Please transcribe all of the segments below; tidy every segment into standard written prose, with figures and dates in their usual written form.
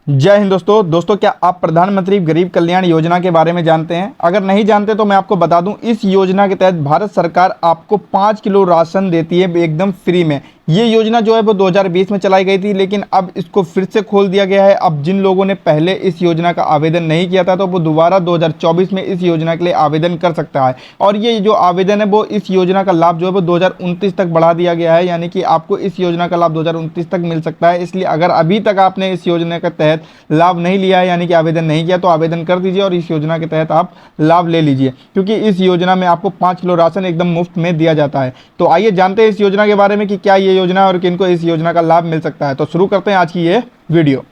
जय हिंद दोस्तों क्या आप प्रधानमंत्री गरीब कल्याण योजना के बारे में जानते हैं? अगर नहीं जानते तो मैं आपको बता दूं, इस योजना के तहत भारत सरकार आपको 5 किलो राशन देती है एकदम फ्री में। ये योजना जो है वो 2020 में चलाई गई थी, लेकिन अब इसको फिर से खोल दिया गया है। अब जिन लोगों ने पहले इस योजना का आवेदन नहीं किया था तो वो दोबारा 2024 में इस योजना के लिए आवेदन कर सकता है। और ये जो आवेदन है वो इस योजना का लाभ जो है वो 2029 तक बढ़ा दिया गया है, यानी कि आपको इस योजना का लाभ 2029 तक मिल सकता है। इसलिए अगर अभी तक आपने इस योजना के तहत लाभ नहीं लिया है, यानी कि आवेदन नहीं किया, तो आवेदन कर दीजिए और इस योजना के तहत आप लाभ ले लीजिए, क्योंकि इस योजना में आपको 5 किलो राशन एकदम मुफ्त में दिया जाता है। तो आइए जानते हैं इस योजना के बारे में कि क्या ये योजना और किनको इस योजना का लाभ मिल सकता है। तो शुरू करते हैं आज की ये वीडियो।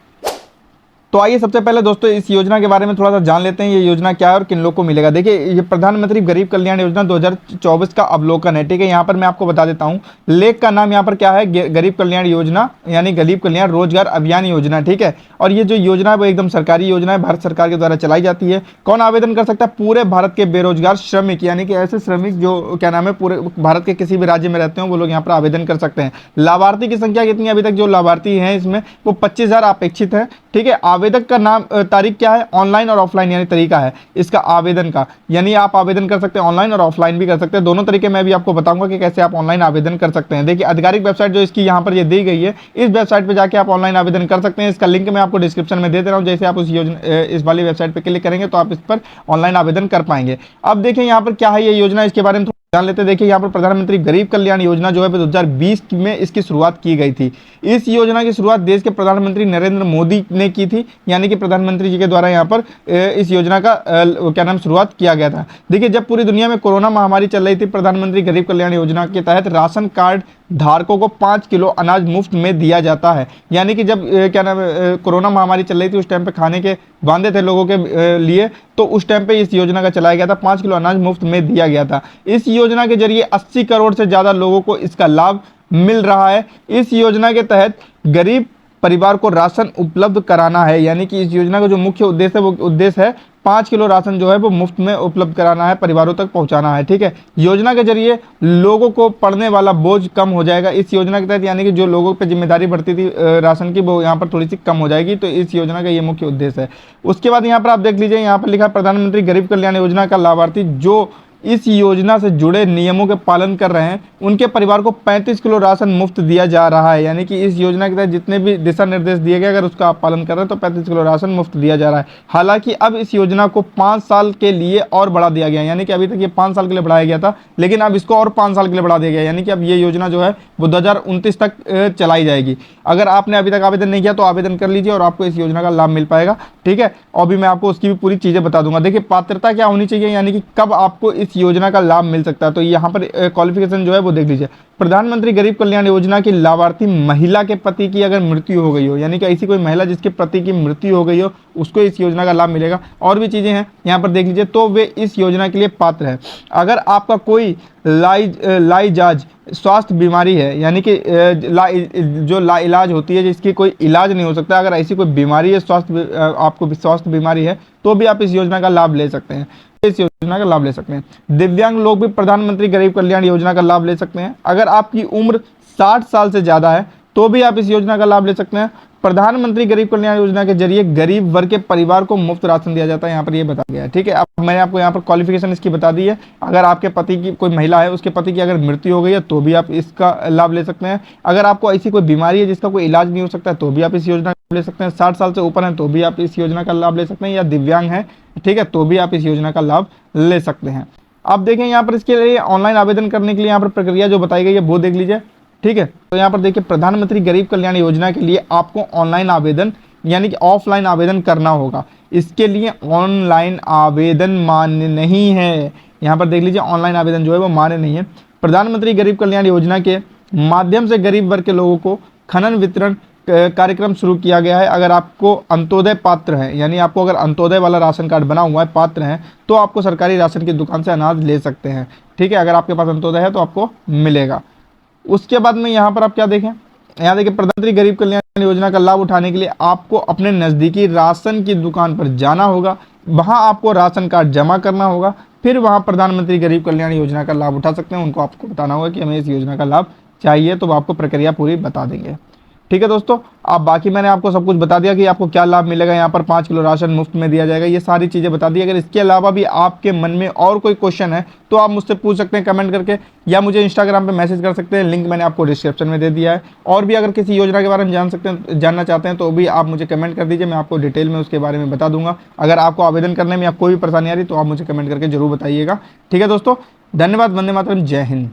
तो आइए सबसे पहले दोस्तों इस योजना के बारे में थोड़ा सा जान लेते हैं, ये योजना क्या है और किन लोग को मिलेगा। देखिए, ये प्रधानमंत्री गरीब कल्याण योजना 2024 का अवलोकन है। ठीक है, यहाँ पर मैं आपको बता देता हूँ, लेख का नाम यहाँ पर क्या है, गरीब कल्याण योजना, यानी गरीब कल्याण रोजगार अभियान योजना। ठीक है, और ये जो योजना है वो एकदम सरकारी योजना है, भारत सरकार के द्वारा चलाई जाती है। कौन आवेदन कर सकता है? पूरे भारत के बेरोजगार श्रमिक, यानी कि ऐसे श्रमिक जो क्या नाम है पूरे भारत के किसी भी राज्य में रहते हो, वो लोग यहाँ पर आवेदन कर सकते हैं। लाभार्थी की संख्या कितनी है? अभी तक जो लाभार्थी हैं इसमें वो 25,000 अपेक्षित है। ठीक है, आवेदक का नाम तारीख क्या है? ऑनलाइन और ऑफलाइन, यानी तरीका है इसका आवेदन का, यानी आप आवेदन कर सकते हैं ऑनलाइन और ऑफलाइन भी कर सकते हैं। दोनों तरीके मैं भी आपको बताऊंगा कि कैसे आप ऑनलाइन आवेदन कर सकते हैं। देखिए, आधिकारिक वेबसाइट जो इसकी यहाँ पर ये दी गई है, इस वेबसाइट पे जाके आप ऑनलाइन आवेदन कर सकते हैं। इसका लिंक मैं आपको डिस्क्रिप्शन में दे रहा हूँ। जैसे आप उस योजना इस वाली वेबसाइट पर क्लिक करेंगे तो आप इस पर ऑनलाइन आवेदन कर पाएंगे। अब देखिए यहाँ पर क्या है ये योजना, इसके बारे में जान लेते हैं। देखिए, यहाँ पर प्रधानमंत्री गरीब कल्याण योजना जो है 2020 में इसकी शुरुआत की गई थी। इस योजना की शुरुआत देश के प्रधानमंत्री नरेंद्र मोदी ने की थी, यानी कि प्रधानमंत्री जी के द्वारा यहाँ पर इस योजना का क्या नाम शुरुआत किया गया था। देखिए, जब पूरी दुनिया में कोरोना महामारी चल रही थी, प्रधानमंत्री गरीब कल्याण योजना के तहत राशन कार्ड धारकों को 5 किलो अनाज मुफ्त में दिया जाता है। यानी कि जब क्या नाम कोरोना महामारी चल रही थी, उस टाइम पे खाने के वांदे थे लोगों के लिए, तो उस टाइम पे इस योजना का चलाया गया था, 5 किलो अनाज मुफ्त में दिया गया था। इस योजना के जरिए 80 करोड़ से ज़्यादा लोगों को इसका लाभ मिल रहा है। इस योजना के तहत गरीब परिवार को राशन उपलब्ध कराना है, यानी कि इस योजना का जो मुख्य उद्देश्य है वो उद्देश्य है 5 किलो राशन जो है वो मुफ्त में उपलब्ध कराना है, परिवारों तक पहुंचाना है। ठीक है, योजना के जरिए लोगों को पड़ने वाला बोझ कम हो जाएगा इस योजना के तहत, यानी कि जो लोगों पे जिम्मेदारी बढ़ती थी राशन की, वो यहाँ पर थोड़ी सी कम हो जाएगी। तो इस योजना का ये मुख्य उद्देश्य है। उसके बाद यहाँ पर आप देख लीजिए, यहाँ पर लिखा प्रधानमंत्री गरीब कल्याण योजना का लाभार्थी जो इस योजना से जुड़े नियमों के पालन कर रहे हैं, उनके परिवार को 35 किलो राशन मुफ्त दिया जा रहा है। यानी कि इस योजना के तहत जितने भी दिशा निर्देश दिए गए, अगर उसका आप पालन कर रहे हैं तो 35 किलो राशन मुफ्त दिया जा रहा है। हालांकि अब इस योजना को 5 साल के लिए और बढ़ा दिया गया, यानी कि अभी तक ये 5 साल के लिए बढ़ाया गया था, लेकिन अब इसको और 5 साल के लिए बढ़ा दिया गया, यानी कि अब ये योजना जो है वो 2029 तक चलाई जाएगी। अगर आपने अभी तक आवेदन नहीं किया तो आवेदन कर लीजिए और आपको इस योजना का लाभ मिल पाएगा। ठीक है, और भी मैं आपको उसकी भी पूरी चीज़ें बता दूंगा। देखिए, पात्रता क्या होनी चाहिए, यानी कि कब आपको इस योजना का लाभ मिल सकता है, तो यहाँ पर क्वालिफिकेशन जो है वो देख लीजिए। प्रधानमंत्री गरीब कल्याण योजना की लाभार्थी महिला के पति की अगर मृत्यु हो गई हो, यानी कि ऐसी कोई महिला जिसके पति की मृत्यु हो गई हो, उसको इस योजना का लाभ मिलेगा। और भी चीज़ें हैं यहाँ पर देख लीजिए, तो वे इस योजना के लिए पात्र है। अगर आपका कोई लाइजाज स्वास्थ्य बीमारी है, यानी कि जो लाइलाज होती है जिसकी कोई इलाज नहीं हो सकता, अगर ऐसी कोई बीमारी है, आपको स्वास्थ्य बीमारी है, तो भी आप इस योजना का लाभ ले सकते हैं। इस योजना का लाभ ले सकते हैं। दिव्यांग लोग भी प्रधानमंत्री गरीब कल्याण योजना का लाभ ले सकते हैं। अगर आपकी उम्र 60 साल से ज़्यादा है तो भी आप इस योजना का लाभ ले सकते हैं। प्रधानमंत्री गरीब कल्याण योजना के जरिए गरीब वर्ग के परिवार को मुफ्त राशन दिया जाता है, यहाँ पर ये बताया गया है। ठीक है, अब मैंने आपको यहाँ पर क्वालिफिकेशन इसकी बता दी है। अगर आपके पति की कोई महिला है, उसके पति की अगर मृत्यु हो गई है तो भी आप इसका लाभ ले सकते हैं। अगर आपको ऐसी कोई बीमारी है जिसका कोई इलाज नहीं हो सकता तो भी आप इस योजना का ले सकते हैं। 60 साल से ऊपर हैं तो भी आप इस योजना का लाभ ले सकते हैं, या दिव्यांग हैं, ठीक है, तो भी आप इस योजना का लाभ ले सकते हैं। आप देखें यहाँ पर इसके लिए ऑनलाइन आवेदन करने के लिए यहाँ पर प्रक्रिया जो बताई गई है वो देख लीजिए। ठीक है, तो यहाँ पर देखिए, प्रधानमंत्री गरीब कल्याण योजना के लिए आपको ऑनलाइन आवेदन यानी कि ऑफलाइन आवेदन करना होगा। इसके लिए ऑनलाइन आवेदन मान्य नहीं है। यहाँ पर देख लीजिए, ऑनलाइन आवेदन जो है वो मान्य नहीं है। प्रधानमंत्री गरीब कल्याण योजना के माध्यम से गरीब वर्ग के लोगों को खनन वितरण कार्यक्रम शुरू किया गया है। अगर आपको अंत्योदय पात्र है, यानी आपको अगर अंत्योदय वाला राशन कार्ड बना हुआ है, पात्र हैं, तो आपको सरकारी राशन की दुकान से अनाज ले सकते हैं। ठीक है, अगर आपके पास अंत्योदय है तो आपको मिलेगा। उसके बाद में यहाँ पर आप क्या देखें, यहाँ देखिए, प्रधानमंत्री गरीब कल्याण योजना का लाभ उठाने के लिए आपको अपने नज़दीकी राशन की दुकान पर जाना होगा, वहाँ आपको राशन कार्ड जमा करना होगा, फिर वहाँ प्रधानमंत्री गरीब कल्याण योजना का लाभ उठा सकते हैं। उनको आपको बताना होगा कि हमें इस योजना का लाभ चाहिए, तो आपको प्रक्रिया पूरी बता देंगे। ठीक है दोस्तों, अब बाकी मैंने आपको सब कुछ बता दिया कि आपको क्या लाभ मिलेगा, यहाँ पर 5 किलो राशन मुफ्त में दिया जाएगा, ये सारी चीज़ें बता दी। अगर इसके अलावा भी आपके मन में और कोई क्वेश्चन है तो आप मुझसे पूछ सकते हैं कमेंट करके, या मुझे इंस्टाग्राम पे मैसेज कर सकते हैं, लिंक मैंने आपको डिस्क्रिप्शन में दे दिया है। और भी अगर किसी योजना के बारे में जानना चाहते हैं तो भी आप मुझे कमेंट कर दीजिए, मैं आपको डिटेल में उसके बारे में बता दूंगा। अगर आपको आवेदन करने में या कोई भी परेशानी आ रही तो आप मुझे कमेंट करके जरूर बताइएगा। ठीक है दोस्तों, धन्यवाद। वंदे मातरम, जय हिंद।